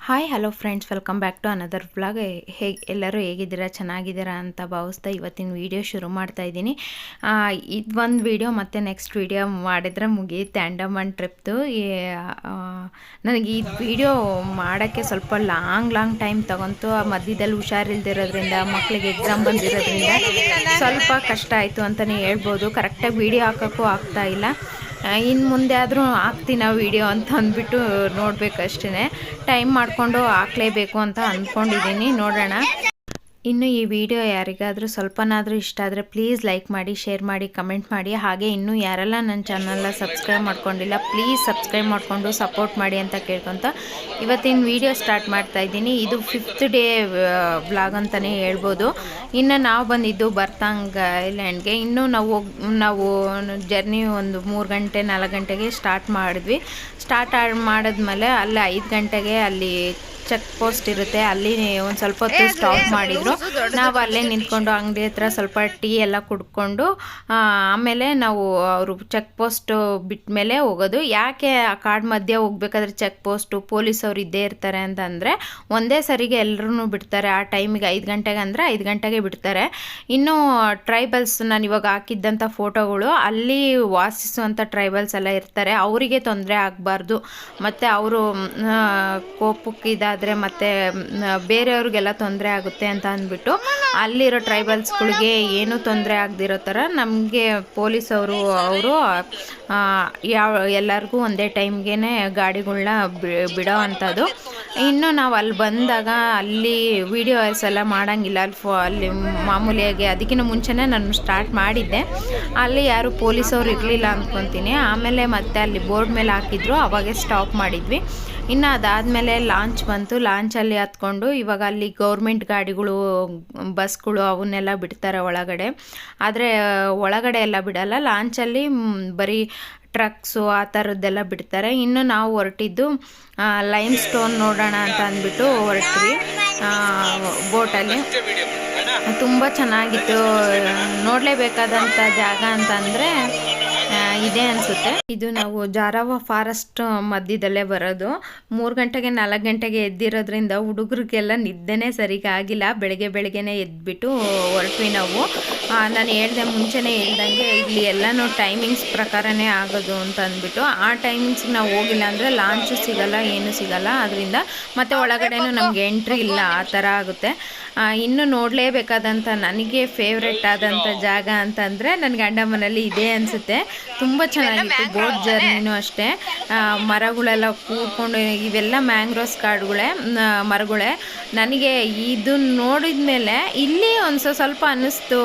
Hi hello friends, welcome back to another vlog. ಎಲ್ಲರೂ ಹೇಗಿದ್ದೀರಾ, ಚೆನ್ನಾಗಿದ್ದೀರಾ ಅಂತ ಭಾವಿಸ್ತಾ ಇವತ್ತಿನ ವೀಡಿಯೋ ಶುರು ಮಾಡ್ತಾ ಇದ್ದೀನಿ. ಇದು ಒಂದು ವೀಡಿಯೋ ಮತ್ತು ನೆಕ್ಸ್ಟ್ ವೀಡಿಯೋ ಮಾಡಿದರೆ ಮುಗಿಯುತ್ತೆ ಅಂಡಮಾನ್ ಟ್ರಿಪ್ದು. ನನಗೆ ಈ ವಿಡಿಯೋ ಮಾಡೋಕ್ಕೆ ಸ್ವಲ್ಪ ಲಾಂಗ್ ಟೈಮ್ ತಗೊಂತು. ಮಧ್ಯದಲ್ಲಿ ಹುಷಾರಿಲ್ದಿರೋದ್ರಿಂದ, ಮಕ್ಕಳಿಗೆ ಎಕ್ಸಾಮ್ ಬಂದಿರೋದ್ರಿಂದ ಸ್ವಲ್ಪ ಕಷ್ಟ ಆಯಿತು ಅಂತಲೇ ಹೇಳ್ಬೋದು. ಕರೆಕ್ಟಾಗಿ ವೀಡಿಯೋ ಹಾಕೋಕ್ಕೂ ಆಗ್ತಾಯಿಲ್ಲ. ಇನ್ನು ಮುಂದೆ ಆದರೂ ಹಾಕ್ತೀನ ವೀಡಿಯೋ ಅಂತ ಅಂದ್ಬಿಟ್ಟು ನೋಡಬೇಕಷ್ಟೇ. ಟೈಮ್ ಮಾಡಿಕೊಂಡು ಹಾಕಲೇಬೇಕು ಅಂತ ಅಂದ್ಕೊಂಡಿದ್ದೀನಿ. ನೋಡೋಣ. ಇನ್ನು ಈ ವಿಡಿಯೋ ಯಾರಿಗಾದರೂ ಸ್ವಲ್ಪನಾದರೂ ಇಷ್ಟ ಆದರೆ ಪ್ಲೀಸ್ ಲೈಕ್ ಮಾಡಿ, ಶೇರ್ ಮಾಡಿ, ಕಮೆಂಟ್ ಮಾಡಿ. ಹಾಗೆ ಇನ್ನೂ ಯಾರೆಲ್ಲ ನನ್ನ ಚಾನಲ್ನ ಸಬ್ಸ್ಕ್ರೈಬ್ ಮಾಡ್ಕೊಂಡಿಲ್ಲ ಪ್ಲೀಸ್ ಸಬ್ಸ್ಕ್ರೈಬ್ ಮಾಡಿಕೊಂಡು ಸಪೋರ್ಟ್ ಮಾಡಿ ಅಂತ ಕೇಳ್ಕೊತ ಇವತ್ತಿನ ವಿಡಿಯೋ ಸ್ಟಾರ್ಟ್ ಮಾಡ್ತಾ ಇದ್ದೀನಿ. ಇದು 5th ಡೇ ವ್ಲಾಗ್ ಅಂತಲೇ ಹೇಳ್ಬೋದು. ಇನ್ನು ನಾವು ಬಂದಿದ್ದು ಬರ್ತಾಂಗ್ ಐಲ್ಯಾಂಡ್ಗೆ. ಇನ್ನೂ ನಾವು ಜರ್ನಿ ಒಂದು 3 ಗಂಟೆ 4 ಗಂಟೆಗೆ ಸ್ಟಾರ್ಟ್ ಮಾಡಿದ್ವಿ. ಸ್ಟಾರ್ಟ್ ಮಾಡಿದ್ಮೇಲೆ ಅಲ್ಲಿ 5 ಗಂಟೆಗೆ ಅಲ್ಲಿ ಚೆಕ್ ಪೋಸ್ಟ್ ಇರುತ್ತೆ, ಅಲ್ಲಿ ಒಂದು ಸ್ವಲ್ಪ ಹೊತ್ತು ಸ್ಟಾಪ್ ಮಾಡಿದರು. ನಾವು ಅಲ್ಲೇ ನಿಂತ್ಕೊಂಡು ಅಂಗಡಿ ಹತ್ರ ಸ್ವಲ್ಪ ಟೀ ಎಲ್ಲ ಕುಡ್ಕೊಂಡು ಆಮೇಲೆ ನಾವು ಅವರು ಚೆಕ್ ಪೋಸ್ಟ್ ಬಿಟ್ಟ ಮೇಲೆ ಹೋಗೋದು. ಯಾಕೆ ಆ ಕಾಡು ಮಧ್ಯೆ ಹೋಗ್ಬೇಕಾದ್ರೆ ಚೆಕ್ ಪೋಸ್ಟು ಪೊಲೀಸವ್ರು ಇದ್ದೇ ಇರ್ತಾರೆ ಅಂತಂದರೆ ಒಂದೇ ಸರಿಗೆ ಎಲ್ಲರೂ ಬಿಡ್ತಾರೆ. ಆ ಟೈಮಿಗೆ 5 ಗಂಟೆಗೆ ಅಂದರೆ 5 ಗಂಟೆಗೆ ಬಿಡ್ತಾರೆ. ಇನ್ನು ಟ್ರೈಬಲ್ಸ್, ನಾನು ಇವಾಗ ಹಾಕಿದ್ದಂಥ ಫೋಟೋಗಳು ಅಲ್ಲಿ ವಾಸಿಸುವಂಥ ಟ್ರೈಬಲ್ಸ್ ಎಲ್ಲ ಇರ್ತಾರೆ. ಅವರಿಗೆ ತೊಂದರೆ ಆಗಬಾರ್ದು, ಮತ್ತು ಅವರು ಕೋಪಕ್ಕಿದ ಆದರೆ ಮತ್ತು ಬೇರೆಯವ್ರಿಗೆಲ್ಲ ತೊಂದರೆ ಆಗುತ್ತೆ ಅಂತ ಅಂದ್ಬಿಟ್ಟು ಅಲ್ಲಿರೋ ಟ್ರೈಬಲ್ಸ್ಗಳಿಗೆ ಏನೂ ತೊಂದರೆ ಆಗದಿರೋ ಥರ ನಮಗೆ ಪೊಲೀಸವರು ಅವರು ಎಲ್ಲರಿಗೂ ಒಂದೇ ಟೈಮ್ಗೆ ಗಾಡಿಗಳನ್ನ ಬಿಡೋ ಅಂಥದ್ದು. ಇನ್ನು ನಾವು ಅಲ್ಲಿ ಬಂದಾಗ ಅಲ್ಲಿ ವೀಡಿಯೋಸ್ ಎಲ್ಲ ಮಾಡೋಂಗಿಲ್ಲ. ಅಲ್ಲಿ ಮಾಮೂಲಿಯಾಗಿ ಅದಕ್ಕಿಂತ ಮುಂಚೆನೇ ನಾನು ಸ್ಟಾರ್ಟ್ ಮಾಡಿದ್ದೆ. ಅಲ್ಲಿ ಯಾರು ಪೊಲೀಸವ್ರು ಇರಲಿಲ್ಲ ಅಂದ್ಕೊತೀನಿ. ಆಮೇಲೆ ಮತ್ತೆ ಅಲ್ಲಿ ಬೋರ್ಡ್ ಮೇಲೆ ಹಾಕಿದ್ರು, ಅವಾಗೆ ಸ್ಟಾಪ್ ಮಾಡಿದ್ವಿ. ಇನ್ನು ಅದಾದಮೇಲೆ ಲಾಂಚ್ ಬಂತು. ಲಾಂಚಲ್ಲಿ ಹತ್ಕೊಂಡು ಇವಾಗ ಅಲ್ಲಿ ಗೌರ್ಮೆಂಟ್ ಗಾಡಿಗಳು, ಬಸ್ಗಳು ಅವನ್ನೆಲ್ಲ ಬಿಡ್ತಾರೆ ಒಳಗಡೆ. ಆದರೆ ಒಳಗಡೆ ಎಲ್ಲ ಬಿಡಲ್ಲ. ಲಾಂಚಲ್ಲಿ ಬರೀ ಟ್ರಕ್ಸು ಆ ಥರದ್ದೆಲ್ಲ ಬಿಡ್ತಾರೆ. ಇನ್ನು ನಾವು ಹೊರಟಿದ್ದು ಲೈಮ್ ಸ್ಟೋನ್ ನೋಡೋಣ ಅಂತ ಅಂದ್ಬಿಟ್ಟು ಹೊರಟ್ವಿ. ಬೋಟಲ್ಲಿ ತುಂಬ ಚೆನ್ನಾಗಿತ್ತು. ನೋಡಲೇಬೇಕಾದಂಥ ಜಾಗ ಅಂತಂದರೆ ಇದೆ ಅನಿಸುತ್ತೆ. ಇದು ನಾವು ಜಾರವ ಫಾರೆಸ್ಟ್ ಮಧ್ಯದಲ್ಲೇ ಬರೋದು. 3 ಗಂಟೆಗೆ 4 ಗಂಟೆಗೆ ಎದ್ದಿರೋದ್ರಿಂದ ಹುಡುಗರಿಗೆಲ್ಲ ನಿದ್ದೆನೇ ಸರಿಗೆ ಆಗಿಲ್ಲ. ಬೆಳಗ್ಗೆನೇ ಎದ್ಬಿಟ್ಟು ಹೊರಟ್ವಿ ನಾವು. ನಾನು ಮುಂಚೆನೇ ಹೇಳ್ದಂಗೆ ಇಲ್ಲಿ ಎಲ್ಲನೂ ಟೈಮಿಂಗ್ಸ್ ಪ್ರಕಾರನೇ ಆಗೋದು ಅಂತ ಅಂದ್ಬಿಟ್ಟು ಆ ಟೈಮಿಂಗ್ಸ್ಗೆ ನಾವು ಹೋಗಿಲ್ಲ ಅಂದರೆ ಲಾಂಚು ಸಿಗಲ್ಲ, ಏನೂ ಸಿಗಲ್ಲ. ಅದರಿಂದ ಮತ್ತು ಒಳಗಡೆನೂ ನಮಗೆ ಎಂಟ್ರಿ ಇಲ್ಲ, ಆ ಥರ ಆಗುತ್ತೆ. ಇನ್ನು ನೋಡಲೇಬೇಕಾದಂಥ ನನಗೆ ಫೇವ್ರೆಟ್ ಆದಂಥ ಜಾಗ ಅಂತಂದರೆ ನನಗೆ ಅಂಡಮಾನಲ್ಲಿ ಇದೆ ಅನಿಸುತ್ತೆ. ತುಂಬ ಚೆನ್ನಾಗಿತ್ತು. ಬೋಟ್ ಜರ್ನಿನೂ ಅಷ್ಟೇ. ಮರಗಳೆಲ್ಲ ಕೂತ್ಕೊಂಡು, ಇವೆಲ್ಲ ಮ್ಯಾಂಗ್ರೋವ್ಸ್ ಕಾಡುಗಳೇ, ಮರಗಳೇ. ನನಗೆ ಇದನ್ನು ನೋಡಿದ ಮೇಲೆ ಇಲ್ಲಿ ಒಂದು ಸ್ವಲ್ಪ ಅನ್ನಿಸ್ತು,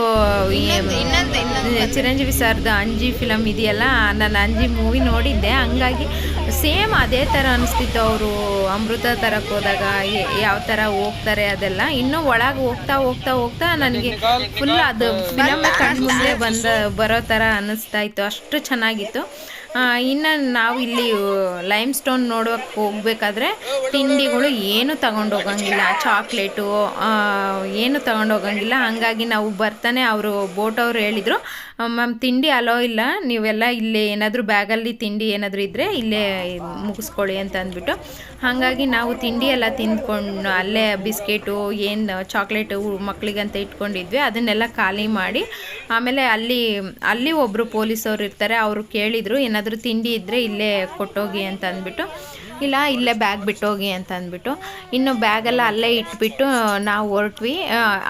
ಚಿರಂಜೀವಿ ಸರ್ದು ಅಂಜಿ ಫಿಲಮ್ ಇದೆಯಲ್ಲ, ನಾನು ಅಂಜಿ ಮೂವಿ ನೋಡಿದ್ದೆ, ಹಂಗಾಗಿ ಸೇಮ್ ಅದೇ ಥರ ಅನಿಸ್ತಿತ್ತು. ಅವರು ಅಮೃತ ತರಕ್ಕೆ ಹೋದಾಗ ಯಾವ ಥರ ಹೋಗ್ತಾರೆ ಅದೆಲ್ಲ. ಇನ್ನೂ ಒಳಗೆ ಹೋಗ್ತಾ ನನಗೆ ಫುಲ್ ಅದು ಫಿಲಮ್ ಕಣ್ಮುಂದೆ ಬರೋ ಥರ ಅನ್ನಿಸ್ತಾ ಇತ್ತು. ಅಷ್ಟು ಚೆನ್ನಾಗಿತ್ತು. ಇನ್ನು ನಾವು ಇಲ್ಲಿ ಲೈಮ್ ಸ್ಟೋನ್ ನೋಡೋಕ್ಕೆ ಹೋಗ್ಬೇಕಾದ್ರೆ ತಿಂಡಿಗಳು ಏನು ತಗೊಂಡು ಹೋಗಂಗಿಲ್ಲ, ಚಾಕ್ಲೇಟು ಏನು ತಗೊಂಡು ಹೋಗಂಗಿಲ್ಲ. ಹಾಗಾಗಿ ನಾವು ಬರ್ತಾನೆ ಅವರು ಬೋಟವ್ರು ಹೇಳಿದರು, ಮ್ಯಾಮ್ ತಿಂಡಿ ಅಲೋ ಇಲ್ಲ, ನೀವೆಲ್ಲ ಇಲ್ಲೇ ಏನಾದರೂ ಬ್ಯಾಗಲ್ಲಿ ತಿಂಡಿ ಏನಾದರೂ ಇದ್ದರೆ ಇಲ್ಲೇ ಮುಗಿಸ್ಕೊಳ್ಳಿ ಅಂತ ಅಂದ್ಬಿಟ್ಟು. ಹಾಗಾಗಿ ನಾವು ತಿಂಡಿ ಎಲ್ಲ ತಿಂದ್ಕೊಂಡು ಅಲ್ಲೇ ಬಿಸ್ಕೆಟು ಏನು ಚಾಕ್ಲೇಟು ಮಕ್ಕಳಿಗಂತ ಇಟ್ಕೊಂಡಿದ್ವಿ, ಅದನ್ನೆಲ್ಲ ಖಾಲಿ ಮಾಡಿ ಆಮೇಲೆ ಅಲ್ಲಿ ಒಬ್ಬರು ಪೊಲೀಸವ್ರು ಇರ್ತಾರೆ. ಅವರು ಕೇಳಿದರು ಏನಾದರೂ ತಿಂಡಿ ಇದ್ದರೆ ಇಲ್ಲೇ ಕೊಟ್ಟೋಗಿ ಅಂತ ಅಂದ್ಬಿಟ್ಟು. ಇಲ್ಲ, ಇಲ್ಲೇ ಬ್ಯಾಗ್ ಬಿಟ್ಟೋಗಿ ಅಂತ ಅಂದ್ಬಿಟ್ಟು ಇನ್ನು ಬ್ಯಾಗೆಲ್ಲ ಅಲ್ಲೇ ಇಟ್ಬಿಟ್ಟು ನಾವು ಹೊರಟ್ವಿ.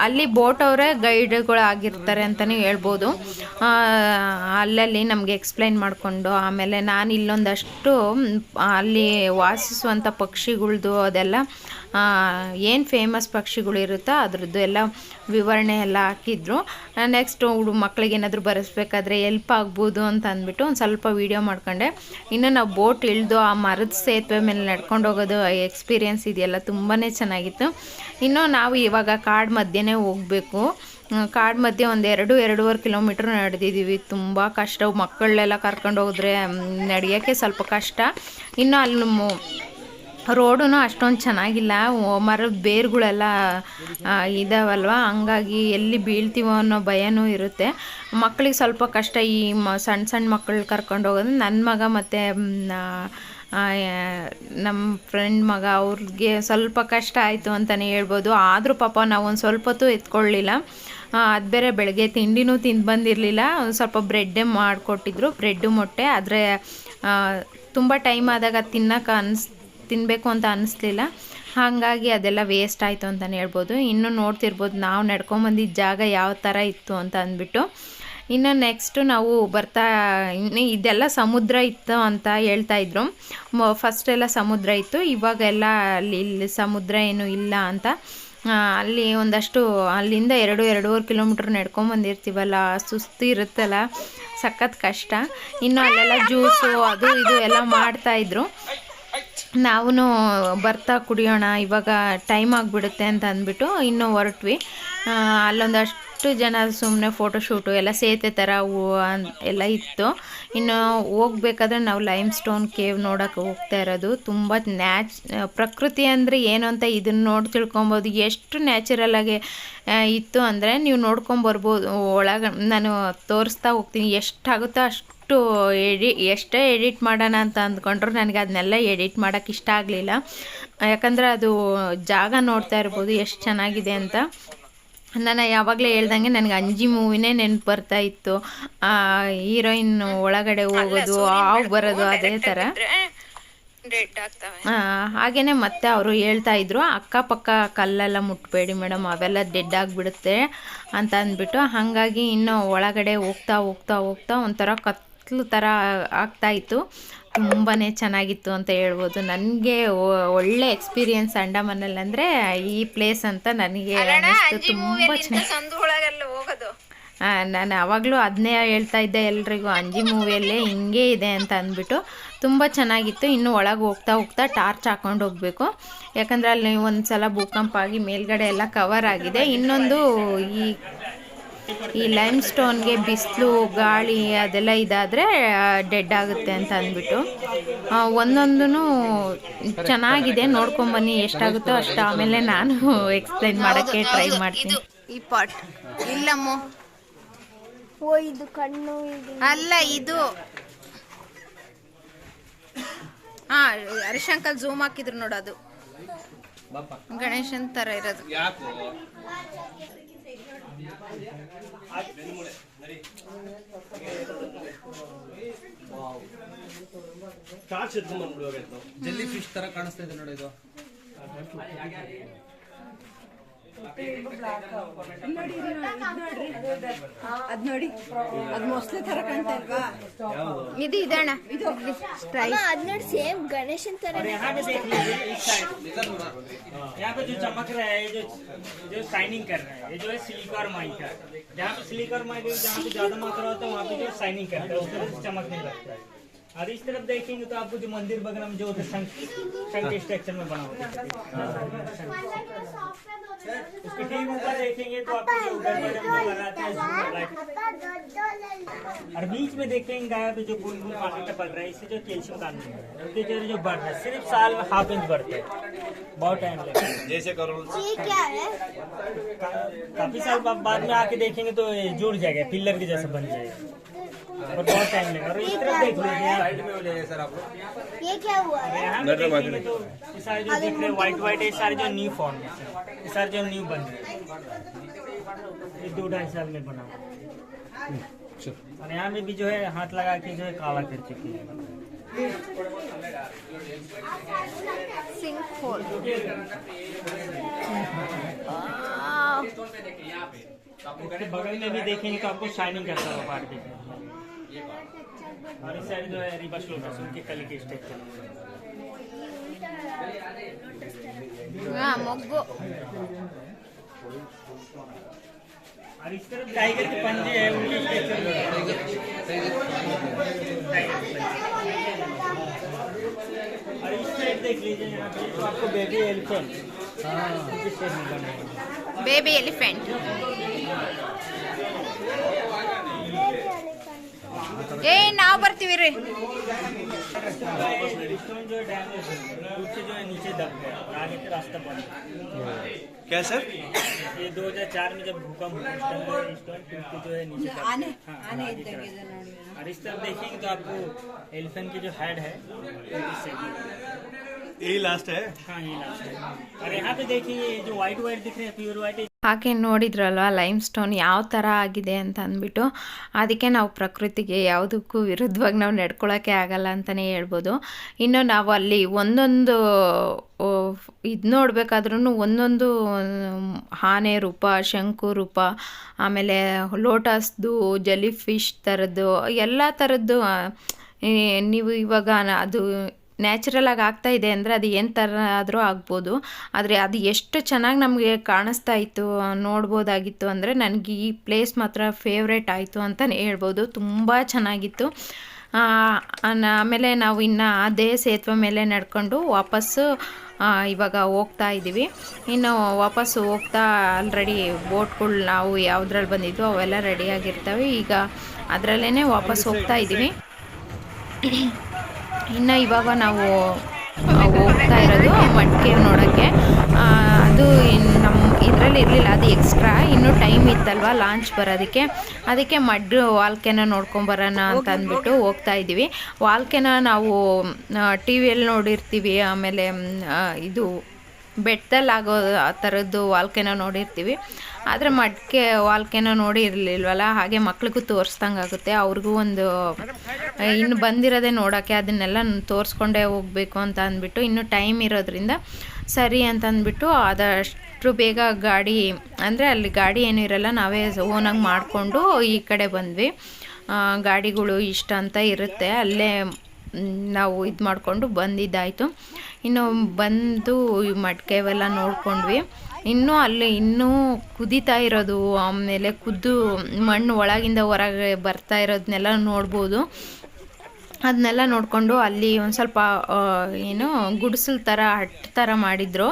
ಅಲ್ಲಿ ಬೋಟವರೇ ಗೈಡ್ಗಳು ಆಗಿರ್ತಾರೆ ಅಂತಲೇ ಹೇಳ್ಬೋದು. ಅಲ್ಲಲ್ಲಿ ನಮಗೆ ಎಕ್ಸ್ಪ್ಲೈನ್ ಮಾಡಿಕೊಂಡು ಆಮೇಲೆ ನಾನು ಇಲ್ಲೊಂದಷ್ಟು ಅಲ್ಲಿ ವಾಸಿಸುವಂಥ ಪಕ್ಷಿಗಳ್ದು ಅದೆಲ್ಲ ಏನು ಫೇಮಸ್ ಪಕ್ಷಿಗಳು ಇರುತ್ತೋ ಅದ್ರದ್ದು ಎಲ್ಲ ವಿವರಣೆ ಎಲ್ಲ ಹಾಕಿದ್ರು. ನೆಕ್ಸ್ಟು ಮಕ್ಕಳಿಗೆ ಏನಾದರೂ ಬರೆಸ್ಬೇಕಾದ್ರೆ ಎಲ್ಪ್ ಆಗ್ಬೋದು ಅಂತ ಅಂದ್ಬಿಟ್ಟು ಒಂದು ಸ್ವಲ್ಪ ವೀಡಿಯೋ ಮಾಡ್ಕೊಂಡೆ. ಇನ್ನು ನಾವು ಬೋಟ್ ಇಳಿದು ಆ ಮರದ ಸೇತುವೆ ಮೇಲೆ ನಡ್ಕೊಂಡು ಹೋಗೋದು ಎಕ್ಸ್ಪೀರಿಯೆನ್ಸ್ ಇದೆಯಲ್ಲ, ತುಂಬಾ ಚೆನ್ನಾಗಿತ್ತು. ಇನ್ನು ನಾವು ಇವಾಗ ಕಾಡು ಮಧ್ಯೆನೇ ಹೋಗಬೇಕು. ಕಾಡು ಮಧ್ಯೆ ಒಂದು 2-2.5 ಕಿಲೋಮೀಟ್ರ್ ನಡೆದಿದ್ದೀವಿ. ತುಂಬ ಕಷ್ಟ. ಮಕ್ಕಳನ್ನೆಲ್ಲ ಕರ್ಕೊಂಡು ಹೋದ್ರೆ ನಡೆಯೋಕ್ಕೆ ಸ್ವಲ್ಪ ಕಷ್ಟ. ಇನ್ನು ಅಲ್ಲಿ ರೋಡೂ ಅಷ್ಟೊಂದು ಚೆನ್ನಾಗಿಲ್ಲ. ಮರದ ಬೇರುಗಳೆಲ್ಲ ಇದಾವಲ್ವ, ಹಂಗಾಗಿ ಎಲ್ಲಿ ಬೀಳ್ತೀವೋ ಅನ್ನೋ ಭಯನೂ ಇರುತ್ತೆ. ಮಕ್ಕಳಿಗೆ ಸ್ವಲ್ಪ ಕಷ್ಟ. ಈ ಸಣ್ಣ ಮಕ್ಕಳು ಕರ್ಕೊಂಡು ಹೋಗೋದು. ನನ್ನ ಮಗ ಮತ್ತು ನಮ್ಮ ಫ್ರೆಂಡ್ ಮಗ ಅವ್ರಿಗೆ ಸ್ವಲ್ಪ ಕಷ್ಟ ಆಯಿತು ಅಂತಲೇ ಹೇಳ್ಬೋದು. ಆದರೂ ಪಾಪ ನಾವು ಒಂದು ಸ್ವಲ್ಪ ಹೊತ್ತು ಎತ್ಕೊಳ್ಳಿಲ್ಲ. ಅದು ಬೇರೆ ಬೆಳಗ್ಗೆ ತಿಂಡಿನೂ ತಿಂದು ಬಂದಿರಲಿಲ್ಲ. ಒಂದು ಸ್ವಲ್ಪ ಬ್ರೆಡ್ಡೇ ಮಾಡಿಕೊಟ್ಟಿದ್ರು, ಬ್ರೆಡ್ಡು ಮೊಟ್ಟೆ. ಆದರೆ ತುಂಬ ಟೈಮ್ ಆದಾಗ ತಿನ್ನಬೇಕು ಅಂತ ಅನ್ನಿಸ್ಲಿಲ್ಲ. ಹಾಗಾಗಿ ಅದೆಲ್ಲ ವೇಸ್ಟ್ ಆಯಿತು ಅಂತಲೇ ಹೇಳ್ಬೋದು. ಇನ್ನೂ ನೋಡ್ತಿರ್ಬೋದು ನಾವು ನಡ್ಕೊಂಬಂದಿದ್ದ ಜಾಗ ಯಾವ ಥರ ಇತ್ತು ಅಂತ ಅಂದ್ಬಿಟ್ಟು. ಇನ್ನು ನೆಕ್ಸ್ಟು ನಾವು ಇನ್ನು ಇದೆಲ್ಲ ಸಮುದ್ರ ಇತ್ತು ಅಂತ ಹೇಳ್ತಾಯಿದ್ರು. ಫಸ್ಟೆಲ್ಲ ಸಮುದ್ರ ಇತ್ತು, ಇವಾಗೆಲ್ಲ ಇಲ್ಲಿ ಸಮುದ್ರ ಏನೂ ಇಲ್ಲ ಅಂತ. ಅಲ್ಲಿ ಒಂದಷ್ಟು ಅಲ್ಲಿಂದ 2-2.5 ಕಿಲೋಮೀಟ್ರ್ ನಡ್ಕೊಂಬಂದಿರ್ತೀವಲ್ಲ, ಸುಸ್ತು ಇರುತ್ತಲ್ಲ, ಸಖತ್ ಕಷ್ಟ. ಇನ್ನು ಅಲ್ಲೆಲ್ಲ ಜ್ಯೂಸು ಅದು ಇದು ಎಲ್ಲ ಮಾಡ್ತಾಯಿದ್ರು. ನಾವು ಕುಡಿಯೋಣ, ಇವಾಗ ಟೈಮ್ ಆಗಿಬಿಡುತ್ತೆ ಅಂತ ಅಂದ್ಬಿಟ್ಟು ಇನ್ನೂ ಹೊರಟ್ವಿ. ಅಲ್ಲೊಂದಷ್ಟು ಜನ ಸುಮ್ಮನೆ ಫೋಟೋಶೂಟು ಎಲ್ಲ ಸೇತುವೆ ಥರ ಎಲ್ಲ ಇತ್ತು. ಇನ್ನು ಹೋಗ್ಬೇಕಾದ್ರೆ ನಾವು ಲೈಮ್ ಸ್ಟೋನ್ ಕೇವ್ ನೋಡೋಕೆ ಹೋಗ್ತಾ ಇರೋದು. ತುಂಬ ಪ್ರಕೃತಿ ಅಂದರೆ ಏನು ಅಂತ ಇದನ್ನು ನೋಡಿ ತಿಳ್ಕೊಬೋದು. ಎಷ್ಟು ನ್ಯಾಚುರಲಾಗಿ ಇತ್ತು ಅಂದರೆ ನೀವು ನೋಡ್ಕೊಂಬರ್ಬೋದು. ನಾನು ತೋರಿಸ್ತಾ ಹೋಗ್ತೀನಿ, ಎಷ್ಟಾಗುತ್ತೋ ಅಷ್ಟು ಎಷ್ಟೇ ಎಡಿಟ್ ಮಾಡೋಣ ಅಂತ ಅಂದ್ಕೊಂಡ್ರು ನನಗೆ ಅದನ್ನೆಲ್ಲ ಎಡಿಟ್ ಮಾಡೋಕ್ಕೆ ಇಷ್ಟ ಆಗಲಿಲ್ಲ. ಯಾಕಂದರೆ ಅದು ಜಾಗ ನೋಡ್ತಾ ಇರ್ಬೋದು ಎಷ್ಟು ಚೆನ್ನಾಗಿದೆ ಅಂತ. ನಾನು ಯಾವಾಗಲೇ ಹೇಳ್ದಂಗೆ ನನಗೆ ಅಂಜಿ ಮೂವಿನೇ ನೆನಪು ಬರ್ತಾ ಇತ್ತು. ಹೀರೋಯಿನ್ ಒಳಗಡೆ ಹೋಗೋದು, ಹಾವು ಬರೋದು, ಅದೇ ಥರ. ಹಾಗೆಯೇ ಮತ್ತೆ ಅವರು ಹೇಳ್ತಾ ಇದ್ರು, ಅಕ್ಕಪಕ್ಕ ಕಲ್ಲೆಲ್ಲ ಮುಟ್ಟಬೇಡಿ ಮೇಡಮ್, ಅವೆಲ್ಲ ಡೆಡ್ ಆಗಿಬಿಡುತ್ತೆ ಅಂತ ಅಂದ್ಬಿಟ್ಟು. ಹಾಗಾಗಿ ಇನ್ನೂ ಒಳಗಡೆ ಹೋಗ್ತಾ ಹೋಗ್ತಾ ಹೋಗ್ತಾ ಒಂಥರ ಕತ್ಲು ಥರ ಆಗ್ತಾಯಿತ್ತು. ತುಂಬಾ ಚೆನ್ನಾಗಿತ್ತು ಅಂತ ಹೇಳ್ಬೋದು. ನನಗೆ ಒಳ್ಳೆ ಎಕ್ಸ್ಪೀರಿಯನ್ಸ್ ಅಂಡಮಾನಲ್ಲಿ ಅಂದರೆ ಈ ಪ್ಲೇಸ್ ಅಂತ ನನಗೆ ಅನ್ನಿಸ್ತು. ತುಂಬ ಚೆನ್ನಾಗಿ ಹೋಗೋದು. ನಾನು ಆವಾಗಲೂ ಅದನ್ನೇ ಹೇಳ್ತಾ ಇದ್ದೆ ಎಲ್ರಿಗೂ, ಅಂಜಿ ಮೂವಿಯಲ್ಲೇ ಹಿಂಗೆ ಇದೆ ಅಂತ ಅಂದ್ಬಿಟ್ಟು. ತುಂಬ ಚೆನ್ನಾಗಿತ್ತು. ಇನ್ನು ಒಳಗೆ ಹೋಗ್ತಾ ಹೋಗ್ತಾ ಟಾರ್ಚ್ ಹಾಕ್ಕೊಂಡು ಹೋಗಬೇಕು, ಯಾಕಂದರೆ ಅಲ್ಲಿ ಒಂದು ಸಲ ಭೂಕಂಪ ಆಗಿ ಮೇಲ್ಗಡೆ ಎಲ್ಲ ಕವರ್ ಆಗಿದೆ. ಇನ್ನೊಂದು ಈ ಲೈಮ್ ಸ್ಟೋನ್ಗೆ ಬಿಸಿಲು ಗಾಳಿ ಅದೆಲ್ಲ ಇದಾದರೆ ಡೆಡ್ ಆಗುತ್ತೆ ಅಂತ ಅಂದ್ಬಿಟ್ಟು. ಒಂದೊಂದೂ ಚೆನ್ನಾಗಿದೆ, ನೋಡ್ಕೊಂಬನ್ನಿ ಎಷ್ಟಾಗುತ್ತೋ ಅಷ್ಟು. ಆಮೇಲೆ ನಾನು ಎಕ್ಸ್ಪ್ಲೈನ್ ಮಾಡೋಕ್ಕೆ ಟ್ರೈ ಮಾಡ್ತೀನಿ. ಈ ಪಾಟ್ ಇಲ್ಲಮ್ಮ, ಇದು ಕಣ್ಣು ಅಲ್ಲ, ಇದು ಹರಿಶಂಕಲ್ ಝೂಮ್ ಹಾಕಿದ್ರು ನೋಡೋದು, ಗಣೇಶನ್ ಥರ ಇರೋದು. ಜೆಲ್ಲಿ ಫಿಶ್ ತರ ಕಾಣಿಸ್ತಾ ಇದೆ ನೋಡಿ ಇದು. ಅದ್ ನೋಡಿ, ಅದ್ ಮೊಸಳೆ ತರ ಕಾಣ್ತಾ ಇಲ್ವಾ? ಇದು ಇದಣ್ಣ, ಅದ್ ನೋಡಿ ಸೇಮ್ ಗಣೇಶನ್ ತರ. यहाँ पे जो चमक रहा है, जो शाइनिंग कर रहा है, ये जो है सिलिकॉन माइक है. जहाँ पे सिलिकॉन माइक जहाँ पे ज्यादा मात्रा होता है वहाँ पे जो शाइनिंग करता है, उस तरह से चमक नहीं लगता है. और इस तरफ देखेंगे तो आपको जो मंदिर बगल में जो शंख स्ट्रक्चर में बना होता है, उसके ठीक ऊपर देखेंगे तो आपको जो लगाते हैं और बीच में देखेंगे गाय पे जो बूंद बूंद पानी टपक रहा है, इससे जो कैल्शियम का जो बढ़ रहा है, सिर्फ साल में 1/2 इंच बढ़ता है. बहुत टाइम लगता है. जैसे करो ये क्या है? काफी साल बाद में आके देखेंगे तो जुड़ जाएगा, पिलर के जैसा बन जाएगा, और बहुत टाइम लगेगा. और इस तरफ देख लीजिए, साइड में हो जाएगा सर आप लोग. ये क्या हुआ है? यहाँ पे देखेंगे तो ये सारे जो दिख रहे व्हाइट है, सारे जो न्यू फॉर्म है, ये सारे जो न्यू बन रहे हैं, ये 2-2.5 साल में बना हुआ. और यहाँ में भी जो है हाथ लगा के जो है काला कर चुके हैं. Sinkhole. इसके बगल में भी देखेंगे तो आपको शाइनिंग करता हुआ पार्ट दिखेगा. और इस साइड जो है रिवर्स लोटस, उनके कली के स्ट्रक्चर. ಮೊಗ್ಗು. और इस तरफ टाइगर के पंजे है, उनके स्ट्रक्चर. और इस साइड देख लीजिए, यहाँ पे तो आपको बेबी एलिफेंट उनके शेप में बना है. Baby elephant. ಏ ನಾವು ಬರ್ತೀವಿ ರೀ. स्टोन जो है डैमेज है, रूट से जो है नीचे दब गया और आगे का रास्ता बंद है। क्या सर? ये 2004 में जब भूकंप हुआ उस टाइम जो स्टोन टूट के जो है नीचे दब ಆನೆ गया। हाँ, ಆನೆ आगे का ಇದ್ದಂಗೆ ಇದೆ रास्ता। ನೋಡಿ. और इस तरफ देखेंगे तो आपको एलिफेंट की जो हेड है वो इस साइड में है। यही लास्ट है? हाँ ये लास्ट है। और यहाँ पे देखिए ये जो व्हाइट व्हाइट दिख रहे हैं प्योर व्हाइट, ಹಾಗೆ ನೋಡಿದ್ರಲ್ವ ಲೈಮ್ ಸ್ಟೋನ್ ಯಾವ ಥರ ಆಗಿದೆ ಅಂತ ಅಂದ್ಬಿಟ್ಟು. ಅದಕ್ಕೆ ನಾವು ಪ್ರಕೃತಿಗೆ ಯಾವುದಕ್ಕೂ ವಿರುದ್ಧವಾಗಿ ನಾವು ನಡ್ಕೊಳ್ಳೋಕ್ಕೆ ಆಗಲ್ಲ ಅಂತಲೇ ಹೇಳ್ಬೋದು. ಇನ್ನು ನಾವು ಅಲ್ಲಿ ಒಂದೊಂದು ಇದು ನೋಡಬೇಕಾದ್ರೂ ಒಂದೊಂದು ಆನೆ ರೂಪ, ಶಂಕು ರೂಪ, ಆಮೇಲೆ ಲೋಟಸ್ದು, ಜೆಲಿ ಫಿಶ್ ಥರದ್ದು ಎಲ್ಲ ಥರದ್ದು ನೀವು ಇವಾಗ ಅದು ನ್ಯಾಚುರಲಾಗಿ ಆಗ್ತಾ ಇದೆ ಅಂದರೆ ಅದು ಏನು ಥರ ಆದರೂ ಆಗ್ಬೋದು. ಆದರೆ ಅದು ಎಷ್ಟು ಚೆನ್ನಾಗಿ ನಮಗೆ ಕಾಣಿಸ್ತಾ ಇತ್ತು, ನೋಡ್ಬೋದಾಗಿತ್ತು ಅಂದರೆ ನನಗೆ ಈ ಪ್ಲೇಸ್ ಮಾತ್ರ ಫೇವ್ರೇಟ್ ಆಯಿತು ಅಂತಲೇ ಹೇಳ್ಬೋದು. ತುಂಬ ಚೆನ್ನಾಗಿತ್ತು. ಆಮೇಲೆ ನಾವು ಇನ್ನು ಅದೇ ಸೇತುವೆ ಮೇಲೆ ನಡ್ಕೊಂಡು ವಾಪಸ್ಸು ಇವಾಗ ಹೋಗ್ತಾ ಇದ್ದೀವಿ. ಇನ್ನು ವಾಪಸ್ಸು ಹೋಗ್ತಾ ಆಲ್ರೆಡಿ ಬೋಟ್ಗಳು ನಾವು ಯಾವುದ್ರಲ್ಲಿ ಬಂದಿದ್ವು ಅವೆಲ್ಲ ರೆಡಿಯಾಗಿರ್ತವೆ. ಈಗ ಅದರಲ್ಲೇ ವಾಪಸ್ ಹೋಗ್ತಾ ಇದ್ದೀವಿ. ಇನ್ನು ಇವಾಗ ನಾವು ಹೋಗ್ತಾ ಇರೋದು ಮಡಿಕೆ ನೋಡೋಕ್ಕೆ. ಅದು ನಮ್ಮ ಇದರಲ್ಲಿ ಇರಲಿಲ್ಲ, ಅದು ಎಕ್ಸ್ಟ್ರಾ. ಇನ್ನೂ ಟೈಮ್ ಇತ್ತಲ್ವ ಲಾಂಚ್ ಬರೋದಕ್ಕೆ, ಅದಕ್ಕೆ ವಾಲ್ಕೆನ ನೋಡ್ಕೊಂಬರೋಣ ಅಂತ ಅಂದ್ಬಿಟ್ಟು ಹೋಗ್ತಾ ಇದ್ದೀವಿ. ವಾಲ್ಕೆನ ನಾವು ಟಿ ವಿಯಲ್ಲಿ ನೋಡಿರ್ತೀವಿ, ಆಮೇಲೆ ಇದು ಬೆಟ್ಟದಲ್ಲಾಗೋ ಆ ಥರದ್ದು ವಾಲ್ಕೆನ ನೋಡಿರ್ತೀವಿ. ಆದರೆ ಮಡಿಕೆ ವಾಲ್ಕೆನ ನೋಡಿರಲಿಲ್ವಲ್ಲ, ಹಾಗೆ ಮಕ್ಳಿಗೂ ತೋರಿಸ್ದಂಗೆ ಆಗುತ್ತೆ. ಅವ್ರಿಗೂ ಒಂದು ಇನ್ನು ಬಂದಿರೋದೇ ನೋಡೋಕ್ಕೆ, ಅದನ್ನೆಲ್ಲ ತೋರಿಸ್ಕೊಂಡೇ ಹೋಗಬೇಕು ಅಂತ ಅಂದ್ಬಿಟ್ಟು ಇನ್ನು ಟೈಮ್ ಇರೋದ್ರಿಂದ ಸರಿ ಅಂತ ಅಂದ್ಬಿಟ್ಟು ಆದಷ್ಟು ಬೇಗ ಗಾಡಿ, ಅಂದರೆ ಅಲ್ಲಿ ಗಾಡಿ ಏನೂ ಇರಲ್ಲ, ನಾವೇ ಓನಾಗಿ ಮಾಡಿಕೊಂಡು ಈ ಕಡೆ ಬಂದ್ವಿ. ಗಾಡಿಗಳು ಇಷ್ಟ ಅಂತ ಇರುತ್ತೆ, ಅಲ್ಲೇ ನಾವು ಇದು ಮಾಡಿಕೊಂಡು ಬಂದಿದ್ದಾಯಿತು. ಇನ್ನು ಬಂದು ಮಡಿಕೆ ಅವೆಲ್ಲ ನೋಡ್ಕೊಂಡ್ವಿ. ಇನ್ನೂ ಅಲ್ಲಿ ಇನ್ನೂ ಕುದೀತಾ ಇರೋದು, ಆಮೇಲೆ ಕುದ್ದು ಮಣ್ಣು ಒಳಗಿಂದ ಹೊರಗೆ ಬರ್ತಾ ಇರೋದನ್ನೆಲ್ಲ ನೋಡ್ಬೋದು. ಅದನ್ನೆಲ್ಲ ನೋಡಿಕೊಂಡು ಅಲ್ಲಿ ಒಂದು ಸ್ವಲ್ಪ ಏನು ಗುಡಿಸಲು ಥರ ಹಟ್ ಥರ ಮಾಡಿದರು,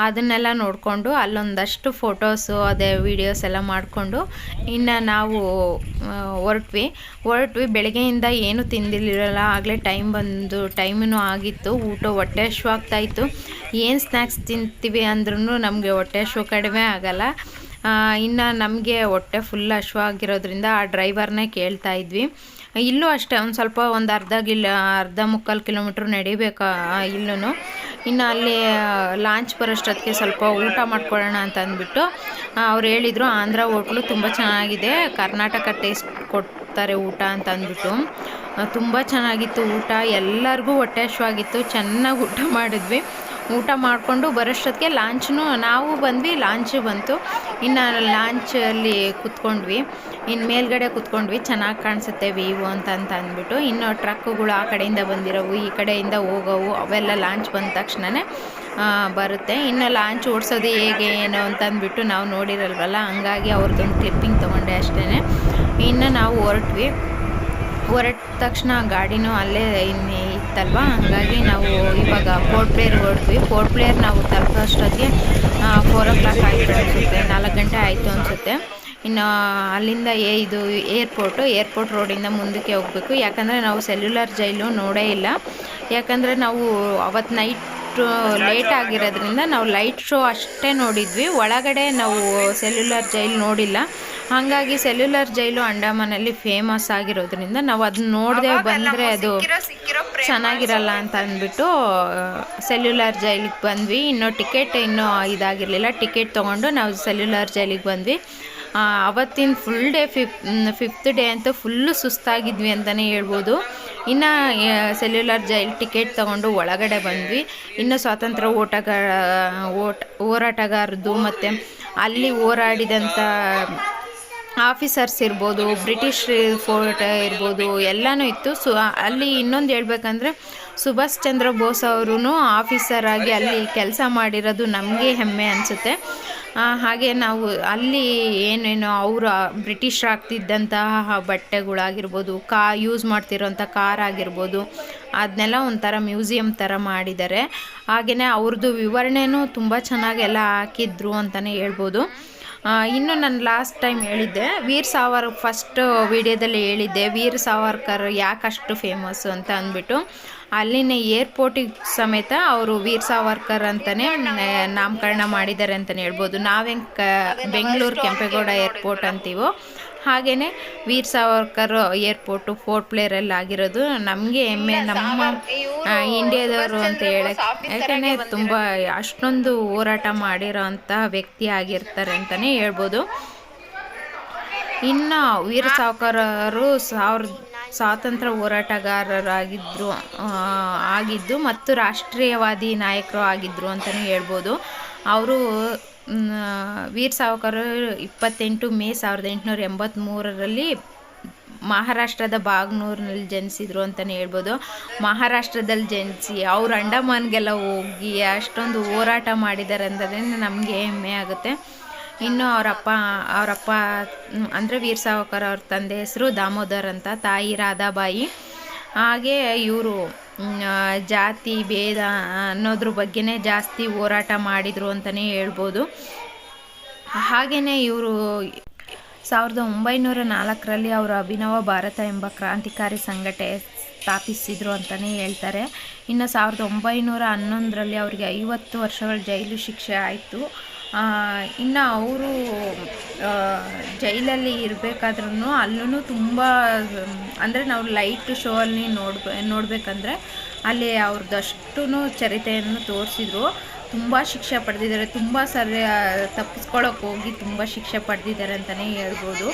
ಅದನ್ನೆಲ್ಲ ನೋಡಿಕೊಂಡು ಅಲ್ಲೊಂದಷ್ಟು ಫೋಟೋಸು ಅದೇ ವೀಡಿಯೋಸ್ ಎಲ್ಲ ಮಾಡಿಕೊಂಡು ಇನ್ನು ನಾವು ಹೊರಟ್ವಿ. ಬೆಳಗ್ಗೆಯಿಂದ ಏನೂ ತಿಂದಿರಲಿಲ್ಲ, ಆಗಲೇ ಟೈಮೂ ಆಗಿತ್ತು. ಊಟ ಹೊಟ್ಟೆ ಹಶ್ವಾಗ್ತಾಯಿತ್ತು. ಏನು ಸ್ನ್ಯಾಕ್ಸ್ ತಿಂತೀವಿ ಅಂದ್ರೂ ನಮಗೆ ಹೊಟ್ಟೆ ಹಶ್ವು ಕಡಿಮೆ ಆಗಲ್ಲ. ಇನ್ನು ನಮಗೆ ಹೊಟ್ಟೆ ಫುಲ್ ಹಶ್ವಾಗಿರೋದ್ರಿಂದ ಆ ಡ್ರೈವರ್ನೇ ಕೇಳ್ತಾ ಇದ್ವಿ. ಇಲ್ಲೂ ಅಷ್ಟೇ ಒಂದು ಅರ್ಧ ಮುಕ್ಕಾಲು ಕಿಲೋಮೀಟ್ರ್ ನಡಿಬೇಕು ಇಲ್ಲೂ. ಇನ್ನು ಅಲ್ಲಿ ಲಾಂಚ್ ಬರೋಷ್ಟೊತ್ತಿಗೆ ಸ್ವಲ್ಪ ಊಟ ಮಾಡ್ಕೊಳ್ಳೋಣ ಅಂತ ಅಂದ್ಬಿಟ್ಟು ಅವ್ರು ಹೇಳಿದರು, ಆಂಧ್ರ ಹೋಟ್ಲು ತುಂಬ ಚೆನ್ನಾಗಿದೆ, ಕರ್ನಾಟಕ ಟೇಸ್ಟ್ ಕೊಡ್ತಾರೆ ಊಟ ಅಂತ ಅಂದ್ಬಿಟ್ಟು. ತುಂಬ ಚೆನ್ನಾಗಿತ್ತು ಊಟ, ಎಲ್ಲರಿಗೂ ಹೊಟ್ಟೆ ಹಶ್ವಾಗಿತ್ತು. ಚೆನ್ನಾಗಿ ಊಟ ಮಾಡಿದ್ವಿ. ಊಟ ಮಾಡಿಕೊಂಡು ಬರೋಷ್ಟೊತ್ತಿಗೆ ನಾವು ಬಂದ್ವಿ, ಲಾಂಚ್ ಬಂತು. ಇನ್ನು ಲಾಂಚಲ್ಲಿ ಕೂತ್ಕೊಂಡ್ವಿ, ಇನ್ನು ಮೇಲ್ಗಡೆ ಕೂತ್ಕೊಂಡ್ವಿ, ಚೆನ್ನಾಗಿ ಕಾಣಿಸುತ್ತೆ ವೀವು ಅಂತ ಅಂದ್ಬಿಟ್ಟು. ಇನ್ನು ಟ್ರಕ್ಗಳು ಆ ಕಡೆಯಿಂದ ಬಂದಿರೋವು, ಈ ಕಡೆಯಿಂದ ಹೋಗೋವು, ಅವೆಲ್ಲ ಲಾಂಚ್ ಬಂದ ತಕ್ಷಣವೇ ಬರುತ್ತೆ. ಇನ್ನು ಲಾಂಚ್ ಓಡಿಸೋದು ಹೇಗೆ ಏನು ಅಂತ ಅಂದ್ಬಿಟ್ಟು ನಾವು ನೋಡಿರಲ್ವಲ್ಲ, ಹಂಗಾಗಿ ಅವ್ರದ್ದೊಂದು ಕ್ಲಿಪ್ಪಿಂಗ್ ತೊಗೊಂಡೆ ಅಷ್ಟೇ. ಇನ್ನು ನಾವು ಹೊರಟ ತಕ್ಷಣ ಗಾಡಿನೂ ಅಲ್ಲೇ ಇತ್ತಲ್ವ, ಹಾಗಾಗಿ ನಾವು ಇವಾಗ ಪೋರ್ಟ್ ಬ್ಲೇರ್ ಹೊರಟ್ವಿ. ಪೋರ್ಟ್ ಬ್ಲೇರ್ ನಾವು ತಲುಪೋಷ್ಟೊತ್ತಿಗೆ 4 o'clock ಆಯಿತು ಅನಿಸುತ್ತೆ, 4 ಗಂಟೆ ಆಯಿತು ಅನಿಸುತ್ತೆ. ಇನ್ನು ಅಲ್ಲಿಂದ ಇದು ಏರ್ಪೋರ್ಟ್ ರೋಡಿಂದ ಮುಂದಕ್ಕೆ ಹೋಗಬೇಕು. ಯಾಕಂದರೆ ನಾವು ಸೆಲ್ಯುಲರ್ ಜೈಲು ನೋಡೇ ಇಲ್ಲ, ಯಾಕಂದರೆ ನಾವು ಅವತ್ತು ನೈಟ್ ಲೇಟ್ ಆಗಿರೋದ್ರಿಂದ ನಾವು ಲೈಟ್ ಶೋ ಅಷ್ಟೇ ನೋಡಿದ್ವಿ. ಒಳಗಡೆ ನಾವು ಸೆಲ್ಯುಲರ್ ಜೈಲು ನೋಡಿಲ್ಲ. ಹಾಗಾಗಿ ಸೆಲ್ಯುಲರ್ ಜೈಲು ಅಂಡಮಾನಲ್ಲಿ ಫೇಮಸ್ ಆಗಿರೋದ್ರಿಂದ ನಾವು ಅದನ್ನ ನೋಡದೆ ಬಂದರೆ ಅದು ಚೆನ್ನಾಗಿರಲ್ಲ ಅಂತ ಅಂದ್ಬಿಟ್ಟು ಸೆಲ್ಯುಲರ್ ಜೈಲಿಗೆ ಬಂದ್ವಿ. ಇನ್ನು ಟಿಕೆಟ್ ಇನ್ನೂ ಇದಾಗಿರಲಿಲ್ಲ, ಟಿಕೆಟ್ ತೊಗೊಂಡು ನಾವು ಸೆಲ್ಯುಲರ್ ಜೈಲಿಗೆ ಬಂದ್ವಿ. ಅವತ್ತಿನ ಫುಲ್ ಡೇ ಫಿಫ್ತ್ ಡೇ ಅಂತೂ ಫುಲ್ಲು ಸುಸ್ತಾಗಿದ್ವಿ ಅಂತಲೇ ಹೇಳ್ಬೋದು. ಇನ್ನು ಸೆಲ್ಯುಲರ್ ಜೈಲ್ ಟಿಕೆಟ್ ತೊಗೊಂಡು ಒಳಗಡೆ ಬಂದ್ವಿ. ಇನ್ನು ಸ್ವಾತಂತ್ರ್ಯ ಹೋರಾಟಗಾರದ್ದು ಮತ್ತು ಅಲ್ಲಿ ಹೋರಾಡಿದಂಥ ಆಫೀಸರ್ಸ್ ಇರ್ಬೋದು, ಬ್ರಿಟಿಷ್ ಫೋರ್ಟ್ ಇರ್ಬೋದು, ಎಲ್ಲನೂ ಇತ್ತು. ಅಲ್ಲಿ ಇನ್ನೊಂದು ಹೇಳ್ಬೇಕಂದ್ರೆ ಸುಭಾಷ್ ಚಂದ್ರ ಬೋಸ್ ಅವರು ಆಫೀಸರ್ ಆಗಿ ಅಲ್ಲಿ ಕೆಲಸ ಮಾಡಿರೋದು ನಮಗೆ ಹೆಮ್ಮೆ ಅನಿಸುತ್ತೆ. ಹಾಗೆ ನಾವು ಅಲ್ಲಿ ಏನೇನು ಅವರು ಬ್ರಿಟಿಷ್ ಆಗ್ತಿದ್ದಂತಹ ಬಟ್ಟೆಗಳಾಗಿರ್ಬೋದು, ಯೂಸ್ ಮಾಡ್ತಿರೋಂಥ ಕಾರ್ ಆಗಿರ್ಬೋದು, ಅದನ್ನೆಲ್ಲ ಒಂಥರ ಮ್ಯೂಸಿಯಂ ಥರ ಮಾಡಿದ್ದಾರೆ. ಹಾಗೆಯೇ ಅವ್ರದ್ದು ವಿವರಣೆನೂ ತುಂಬ ಚೆನ್ನಾಗೆಲ್ಲ ಹಾಕಿದ್ರು ಅಂತಲೇ ಹೇಳ್ಬೋದು. ಇನ್ನು ನಾನು ಲಾಸ್ಟ್ ಟೈಮ್ ಹೇಳಿದ್ದೆ ವೀರ್ ಸಾವರ್ ಫಸ್ಟ್ ವಿಡಿಯೋದಲ್ಲಿ ಹೇಳಿದ್ದೆ ವೀರ್ ಸಾವರ್ಕರ್ ಯಾಕಷ್ಟು ಫೇಮಸ್ಸು ಅಂತ ಅಂದ್ಬಿಟ್ಟು. ಅಲ್ಲಿನ ಏರ್ಪೋರ್ಟಿಗೆ ಸಮೇತ ಅವರು ವೀರ್ ಸಾವರ್ಕರ್ ಅಂತಲೇ ನಾಮಕರಣ ಮಾಡಿದ್ದಾರೆ ಅಂತಲೇ ಹೇಳ್ಬೋದು. ನಾವೇನು ಬೆಂಗಳೂರು ಕೆಂಪೇಗೌಡ ಏರ್ಪೋರ್ಟ್ ಅಂತೀವೋ ಹಾಗೆಯೇ ವೀರ್ ಸಾವರ್ಕರ್ ಏರ್ಪೋರ್ಟು ಪೋರ್ಟ್ ಪ್ಲೇರಲ್ಲಿ ಆಗಿರೋದು ನಮಗೆ ಹೆಮ್ಮೆ, ನಮ್ಮ ಇಂಡಿಯಾದವರು ಅಂತ ಹೇಳಕ್ಕೆ. ಯಾಕಂದರೆ ತುಂಬ ಅಷ್ಟೊಂದು ಹೋರಾಟ ಮಾಡಿರೋ ಅಂಥ ವ್ಯಕ್ತಿ ಆಗಿರ್ತಾರೆ ಅಂತಲೇ ಹೇಳ್ಬೋದು. ಇನ್ನು ವೀರ್ ಸಾವರ್ಕರರು ಸ್ವಾತಂತ್ರ್ಯ ಹೋರಾಟಗಾರರಾಗಿದ್ದು ಮತ್ತು ರಾಷ್ಟ್ರೀಯವಾದಿ ನಾಯಕರು ಆಗಿದ್ದರು ಅಂತಲೇ ಹೇಳ್ಬೋದು. ಅವರು ವೀರ್ ಸಾವರ್ಕರ್ 28 ಮೇ 1883ರಲ್ಲಿ ಮಹಾರಾಷ್ಟ್ರದ ಬಾಗ್ನೂರಿನಲ್ಲಿ ಜನಿಸಿದ್ರು ಅಂತಲೇ ಹೇಳ್ಬೋದು. ಮಹಾರಾಷ್ಟ್ರದಲ್ಲಿ ಜನಿಸಿ ಅವ್ರು ಅಂಡಮಾನ್ಗೆಲ್ಲ ಹೋಗಿ ಅಷ್ಟೊಂದು ಹೋರಾಟ ಮಾಡಿದ್ದಾರೆ ಅಂತಂದರೆ ನಮಗೆ ಹೆಮ್ಮೆ ಆಗುತ್ತೆ. ಇನ್ನು ಅವರಪ್ಪ ಅಂದರೆ ವೀರ್ ಸಾವರ್ಕರ್ ಅವ್ರ ತಂದೆ ಹೆಸರು ದಾಮೋದರ್ ಅಂತ, ತಾಯಿ ರಾಧಾಬಾಯಿ. ಹಾಗೆ ಇವರು ಜಾತಿ ಭೇದ ಅನ್ನೋದ್ರ ಬಗ್ಗೆನೇ ಜಾಸ್ತಿ ಹೋರಾಟ ಮಾಡಿದರು ಅಂತಲೇ ಹೇಳ್ಬೋದು. ಹಾಗೆಯೇ ಇವರು 1904ರಲ್ಲಿ ಅವರು ಅಭಿನವ ಭಾರತ ಎಂಬ ಕ್ರಾಂತಿಕಾರಿ ಸಂಘಟನೆ ಸ್ಥಾಪಿಸಿದರು ಅಂತಲೇ ಹೇಳ್ತಾರೆ. ಇನ್ನು 1911ರಲ್ಲಿ ಅವರಿಗೆ 50 ವರ್ಷಗಳ ಜೈಲು ಶಿಕ್ಷೆ ಆಯಿತು. ಇನ್ನು ಅವರು ಜೈಲಲ್ಲಿ ಇರಬೇಕಾದ್ರೂ ಅಲ್ಲೂ ತುಂಬ ಅಂದರೆ ನಾವು ಲೈಟ್ ಶೋ ಅಲ್ಲಿ ನೋಡಬೇಕಂದ್ರೆ ಅಲ್ಲಿ ಅವ್ರದ್ದಷ್ಟು ಚರಿತೆಯನ್ನು ತೋರಿಸಿದ್ರು. ತುಂಬ ಶಿಕ್ಷೆ ಪಡೆದಿದ್ದಾರೆ, ತುಂಬ ಸರಿ ತಪ್ಪಿಸ್ಕೊಳ್ಳೋಕೆ ಹೋಗಿ ತುಂಬ ಶಿಕ್ಷೆ ಪಡೆದಿದ್ದಾರೆ ಅಂತಲೇ ಹೇಳ್ಬೋದು.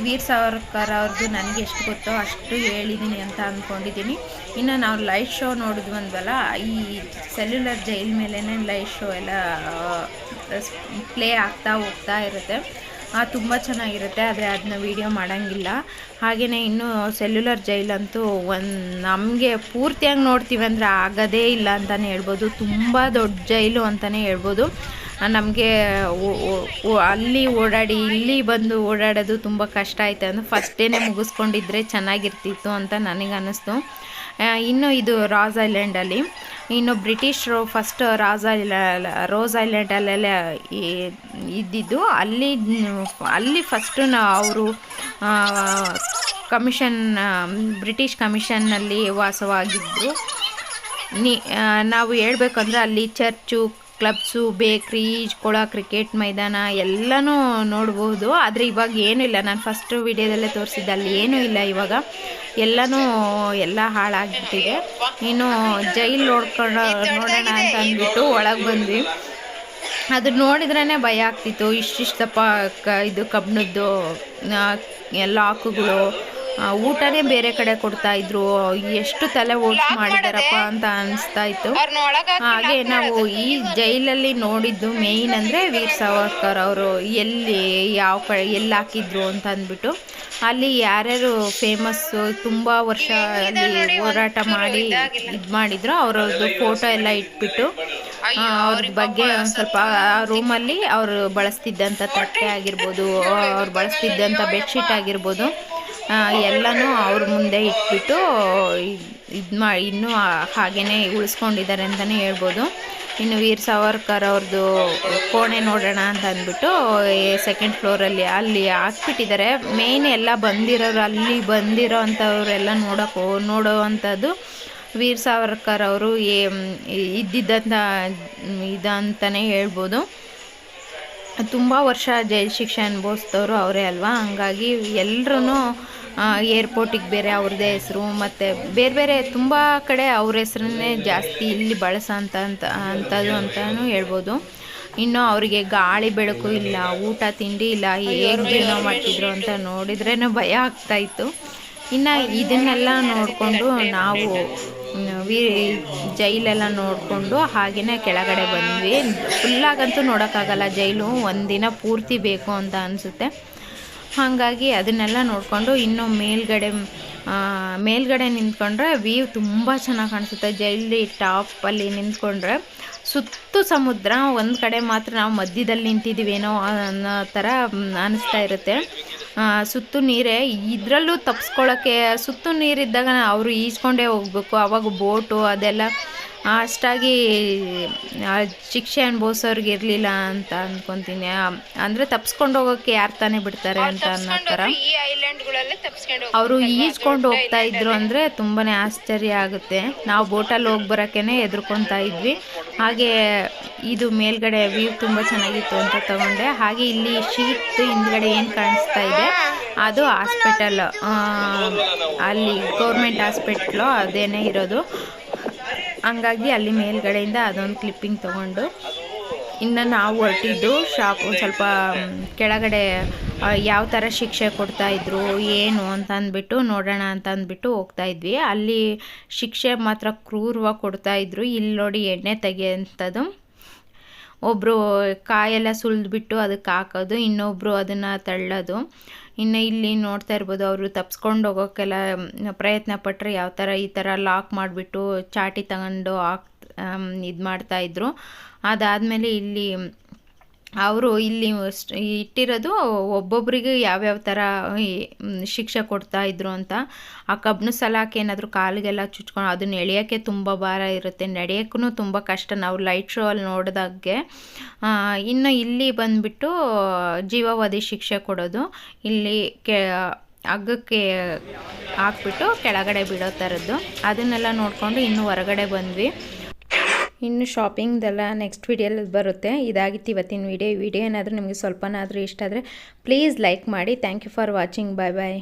ವೀರ್ ಸಾವರ್ಕರ್ ಅವ್ರದ್ದು ನನಗೆ ಎಷ್ಟು ಗೊತ್ತೋ ಅಷ್ಟು ಹೇಳಿದ್ದೀನಿ ಅಂತ ಅಂದ್ಕೊಂಡಿದ್ದೀನಿ. ಇನ್ನು ನಾವು ಲೈಟ್ ಶೋ ನೋಡಿದ್ವಲ್ಲ, ಈ ಸೆಲ್ಯುಲರ್ ಜೈಲ್ ಮೇಲೇ ಲೈಟ್ ಶೋ ಎಲ್ಲ ಪ್ಲೇ ಆಗ್ತಾ ಹೋಗ್ತಾ ಇರುತ್ತೆ. ತುಂಬ ಚೆನ್ನಾಗಿರುತ್ತೆ, ಆದರೆ ಅದನ್ನ ವೀಡಿಯೋ ಮಾಡೋಂಗಿಲ್ಲ. ಹಾಗೆಯೇ ಇನ್ನು ಸೆಲ್ಯುಲರ್ ಜೈಲಂತೂ ನಮಗೆ ಪೂರ್ತಿಯಾಗಿ ನೋಡ್ತೀವಿ ಅಂದರೆ ಆಗೋದೇ ಇಲ್ಲ ಅಂತಲೇ ಹೇಳ್ಬೋದು. ತುಂಬ ದೊಡ್ಡ ಜೈಲು ಅಂತಲೇ ಹೇಳ್ಬೋದು. ನಮಗೆ ಅಲ್ಲಿ ಓಡಾಡಿ ಇಲ್ಲಿ ಬಂದು ಓಡಾಡೋದು ತುಂಬ ಕಷ್ಟ ಆಯಿತು ಅಂದರೆ ಫಸ್ಟ್ ಡೇನೇ ಮುಗಿಸ್ಕೊಂಡಿದ್ರೆ ಚೆನ್ನಾಗಿರ್ತಿತ್ತು ಅಂತ ನನಗೆ ಅನ್ನಿಸ್ತು. ಇನ್ನು ಇದು ರಾಸ್ ಐಲ್ಯಾಂಡಲ್ಲಿ, ಇನ್ನು ಬ್ರಿಟಿಷರು ಫಸ್ಟ್ ರೋಸ್ ಐಲ್ಯಾಂಡಲ್ಲೆಲ್ಲ ಇದ್ದಿದ್ದು. ಅಲ್ಲಿ ಫಸ್ಟು ಅವರು ಬ್ರಿಟಿಷ್ ಕಮಿಷನ್ನಲ್ಲಿ ವಾಸವಾಗಿದ್ದರು. ನಾವು ಹೇಳ್ಬೇಕಂದ್ರೆ ಅಲ್ಲಿ ಚರ್ಚು, ಕ್ಲಬ್ಸು, ಬೇಕ್ರಿ, ಈಜ್ಕೊಳ, ಕ್ರಿಕೆಟ್ ಮೈದಾನ ಎಲ್ಲನೂ ನೋಡ್ಬೋದು. ಆದರೆ ಇವಾಗ ಏನೂ ಇಲ್ಲ. ನಾನು ಫಸ್ಟ್ ವಿಡಿಯೋದಲ್ಲೇ ತೋರಿಸಿದ್ದೆ, ಅಲ್ಲಿ ಏನೂ ಇಲ್ಲ. ಇವಾಗ ಎಲ್ಲ ಹಾಳಾಗ್ಬಿಟ್ಟಿದೆ. ಇನ್ನು ಜೈಲ್ ನೋಡೋಣ ಅಂತ ಅಂದ್ಬಿಟ್ಟು ಒಳಗೆ ಬಂದ್ವಿ. ಅದು ನೋಡಿದ್ರೇ ಭಯ ಆಗ್ತಿತ್ತು. ಇಷ್ಟಿಷ್ಟಪ್ಪ ಇದು ಕಬ್ಬಿಣದ್ದು ಲಾಕುಗಳು, ಊಟನೇ ಬೇರೆ ಕಡೆ ಕೊಡ್ತಾಯಿದ್ರು. ಎಷ್ಟು ತಲೆ ಓಡ್ಸ್ ಮಾಡಿದಾರಪ್ಪ ಅಂತ ಅನಿಸ್ತಾ ಇತ್ತು. ಹಾಗೆ ನಾವು ಈ ಜೈಲಲ್ಲಿ ನೋಡಿದ್ದು ಮೇಯ್ನ್ ಅಂದರೆ ವೀರ್ ಸಾವರ್ಕರ್ ಅವರು ಎಲ್ಲಿ ಹಾಕಿದ್ರು ಅಂತ ಅಂದ್ಬಿಟ್ಟು. ಅಲ್ಲಿ ಯಾರ್ಯಾರು ಫೇಮಸ್ಸು ತುಂಬ ವರ್ಷ ಅಲ್ಲಿ ಹೋರಾಟ ಮಾಡಿ ಇದು ಮಾಡಿದ್ರು ಅವ್ರದ್ದು ಫೋಟೋ ಎಲ್ಲ ಇಟ್ಬಿಟ್ಟು ಅವ್ರ ಬಗ್ಗೆ ಒಂದು ಸ್ವಲ್ಪ ರೂಮಲ್ಲಿ ಅವರು ಬಳಸ್ತಿದ್ದಂಥ ತಟ್ಟೆ ಆಗಿರ್ಬೋದು, ಅವ್ರು ಬಳಸ್ತಿದ್ದಂಥ ಬೆಡ್ಶೀಟ್ ಆಗಿರ್ಬೋದು, ಎಲ್ಲನೂ ಅವ್ರ ಮುಂದೆ ಇಟ್ಬಿಟ್ಟು ಇನ್ನೂ ಹಾಗೇ ಉಳಿಸ್ಕೊಂಡಿದ್ದಾರೆ ಅಂತಲೇ ಹೇಳ್ಬೋದು. ಇನ್ನು ವೀರ್ ಸಾವರ್ಕರ್ ಅವ್ರದ್ದು ಕೋಣೆ ನೋಡೋಣ ಅಂತ ಅಂದ್ಬಿಟ್ಟು ಸೆಕೆಂಡ್ ಫ್ಲೋರಲ್ಲಿ ಅಲ್ಲಿ ಹಾಕ್ಬಿಟ್ಟಿದ್ದಾರೆ. ಮೇಯ್ನ್ ಎಲ್ಲ ಅಲ್ಲಿ ಬಂದಿರೋ ಅಂಥವ್ರೆಲ್ಲ ನೋಡೋವಂಥದ್ದು ವೀರ್ ಸಾವರ್ಕರ್ ಅವರು ಇದ್ದಿದ್ದಂಥ ಇದಂತಲೇ ಹೇಳ್ಬೋದು. ತುಂಬ ವರ್ಷ ಜೈಲು ಶಿಕ್ಷೆ ಅನುಭವಿಸಿದವರು ಅವರೇ ಅಲ್ವಾ. ಹಂಗಾಗಿ ಎಲ್ಲರೂ ಏರ್ಪೋರ್ಟಿಗೆ ಬೇರೆ ಅವ್ರದ್ದೇ ಹೆಸರು, ಮತ್ತು ಬೇರೆ ಬೇರೆ ತುಂಬ ಕಡೆ ಅವ್ರ ಹೆಸರನ್ನೇ ಜಾಸ್ತಿ ಇಲ್ಲಿ ಅಂಥದ್ದು ಅಂತಲೂ ಹೇಳ್ಬೋದು. ಇನ್ನು ಅವರಿಗೆ ಗಾಳಿ ಬೆಳಕು ಇಲ್ಲ, ಊಟ ತಿಂಡಿ ಇಲ್ಲ, ಹೇಗೆ ಜೀವನ ಮಾಡ್ತಿದ್ರು ಅಂತ ನೋಡಿದ್ರೇ ಭಯ ಆಗ್ತಾಯಿತ್ತು. ಇನ್ನು ಇದನ್ನೆಲ್ಲ ನೋಡಿಕೊಂಡು ನಾವು ಜೈಲೆಲ್ಲ ನೋಡಿಕೊಂಡು ಹಾಗೆಯೇ ಕೆಳಗಡೆ ಬಂದ್ವಿ. ಫುಲ್ಲಾಗಂತೂ ನೋಡೋಕ್ಕಾಗಲ್ಲ, ಜೈಲು ಒಂದಿನ ಪೂರ್ತಿ ಬೇಕು ಅಂತ ಅನಿಸುತ್ತೆ. ಹಾಗಾಗಿ ಅದನ್ನೆಲ್ಲ ನೋಡಿಕೊಂಡು ಇನ್ನು ಮೇಲ್ಗಡೆ ಮೇಲ್ಗಡೆ ನಿಂತ್ಕೊಂಡ್ರೆ ವ್ಯೂ ತುಂಬ ಚೆನ್ನಾಗಿ ಕಾಣಿಸುತ್ತೆ. ಜೈಲಿ ಟಾಪಲ್ಲಿ ನಿಂತ್ಕೊಂಡ್ರೆ ಸುತ್ತು ಸಮುದ್ರ, ಒಂದು ಕಡೆ ಮಾತ್ರ ನಾವು ಮಧ್ಯದಲ್ಲಿ ನಿಂತಿದ್ದೀವೇನೋ ಅನ್ನೋ ಥರ ಅನಿಸ್ತಾ ಇರುತ್ತೆ. ಸುತ್ತು ನೀರೇ, ಇದರಲ್ಲೂ ತಪ್ಪಿಸ್ಕೊಳ್ಳೋಕ್ಕೆ ಸುತ್ತು ನೀರಿದ್ದಾಗ ಅವರು ಈಜ್ಕೊಂಡೇ ಹೋಗ್ಬೇಕು. ಆವಾಗ ಬೋಟು ಅದೆಲ್ಲ ಅಷ್ಟಾಗಿ ಶಿಕ್ಷೆ ಅನುಭವಿಸೋರ್ಗೆ ಇರಲಿಲ್ಲ ಅಂತ ಅಂದ್ಕೊತೀನಿ. ಅಂದರೆ ತಪ್ಸ್ಕೊಂಡು ಹೋಗೋಕ್ಕೆ ಯಾರು ತಾನೇ ಬಿಡ್ತಾರೆ ಅಂತ ಅನ್ನೋ ಥರ ಅವರು ಈಜ್ಕೊಂಡು ಹೋಗ್ತಾ ಇದ್ರು ಅಂದರೆ ತುಂಬಾ ಆಶ್ಚರ್ಯ ಆಗುತ್ತೆ. ನಾವು ಬೋಟಲ್ಲಿ ಹೋಗಿ ಬರೋಕ್ಕೇ ಹೆದರ್ಕೊತಾ ಇದ್ವಿ. ಹಾಗೆ ಇದು ಮೇಲ್ಗಡೆ ವ್ಯೂ ತುಂಬ ಚೆನ್ನಾಗಿತ್ತು ಅಂತ ತಗೊಂಡೆ. ಹಾಗೆ ಇಲ್ಲಿ ಶೀಟ್ ಹಿಂದ್ಗಡೆ ಏನು ಕಾಣಿಸ್ತಾ ಇದೆ ಅದು ಹಾಸ್ಪಿಟಲ್, ಅಲ್ಲಿ ಗೌರ್ಮೆಂಟ್ ಹಾಸ್ಪಿಟ್ಲು ಅದೇನೇ ಇರೋದು. ಹಂಗಾಗಿ ಅಲ್ಲಿ ಮೇಲ್ಗಡೆಯಿಂದ ಅದೊಂದು ಕ್ಲಿಪ್ಪಿಂಗ್ ತೊಗೊಂಡು ಇನ್ನು ನಾವು ಹೊರಟಿದ್ದು ಶಾಪ್ ಸ್ವಲ್ಪ ಕೆಳಗಡೆ ಯಾವ ಥರ ಶಿಕ್ಷೆ ಕೊಡ್ತಾಯಿದ್ರು ಏನು ಅಂತ ಅಂದ್ಬಿಟ್ಟು ನೋಡೋಣ ಅಂತ ಅಂದ್ಬಿಟ್ಟು ಹೋಗ್ತಾಯಿದ್ವಿ. ಅಲ್ಲಿ ಶಿಕ್ಷೆ ಮಾತ್ರ ಕ್ರೂರವಾಗಿ ಕೊಡ್ತಾಯಿದ್ರು. ಇಲ್ಲಿ ನೋಡಿ ಎಣ್ಣೆ ತೆಗೆಯೋಂಥದ್ದು, ಒಬ್ಬರು ಕಾಯೆಲ್ಲ ಸುಲಿದ್ಬಿಟ್ಟು ಅದಕ್ಕೆ ಹಾಕೋದು, ಇನ್ನೊಬ್ಬರು ಅದನ್ನು ತಳ್ಳೋದು. ಇನ್ನು ಇಲ್ಲಿ ನೋಡ್ತಾ ಇರ್ಬೋದು, ಅವರು ತಪ್ಸ್ಕೊಂಡು ಹೋಗೋಕ್ಕೆಲ್ಲ ಪ್ರಯತ್ನ ಪಟ್ಟರೆ ಯಾವ ಥರ ಈ ಥರ ಲಾಕ್ ಮಾಡಿಬಿಟ್ಟು ಚಾಟಿ ತಗೊಂಡು ಇದು ಮಾಡ್ತಾಯಿದ್ರು. ಅದಾದಮೇಲೆ ಇಲ್ಲಿ ಅವರು ಇಲ್ಲಿ ಇಟ್ಟಿರೋದು ಒಬ್ಬೊಬ್ಬರಿಗೆ ಯಾವ್ಯಾವ ಥರ ಶಿಕ್ಷೆ ಕೊಡ್ತಾಯಿದ್ರು ಅಂತ. ಆ ಕಬ್ಬಿಣ ಸಲಾಕೆ ಏನಾದರೂ ಕಾಲಿಗೆಲ್ಲ ಚುಚ್ಕೊಂಡು ಅದನ್ನ ಎಳೆಯೋಕ್ಕೆ ತುಂಬ ಭಾರ ಇರುತ್ತೆ, ನಡೆಯೋಕ್ಕೂ ತುಂಬ ಕಷ್ಟ ನಾವು ಲೈಟ್ ಶೋ ಅಲ್ಲಿ ನೋಡಿದಾಗೆ. ಇನ್ನು ಇಲ್ಲಿ ಬಂದುಬಿಟ್ಟು ಜೀವಾವಧಿ ಶಿಕ್ಷೆ ಕೊಡೋದು, ಇಲ್ಲಿ ಹಗ್ಗಕ್ಕೆ ಹಾಕ್ಬಿಟ್ಟು ಕೆಳಗಡೆ ಬಿಡೋ ಥರದ್ದು. ಅದನ್ನೆಲ್ಲ ನೋಡಿಕೊಂಡು ಇನ್ನು ಹೊರಗಡೆ ಬಂದ್ವಿ. ಇನ್ನು ಶಾಪಿಂಗ್ದೆಲ್ಲ ನೆಕ್ಸ್ಟ್ ವಿಡಿಯೋಲ್ಲಿ ಬರುತ್ತೆ. ಇದಾಗಿತ್ತು ಇವತ್ತಿನ ವಿಡಿಯೋ ಏನಾದರೂ ನಿಮಗೆ ಸ್ವಲ್ಪನಾದರೂ ಇಷ್ಟ ಆದರೆ ಪ್ಲೀಸ್ ಲೈಕ್ ಮಾಡಿ. Thank you for watching. Bye bye.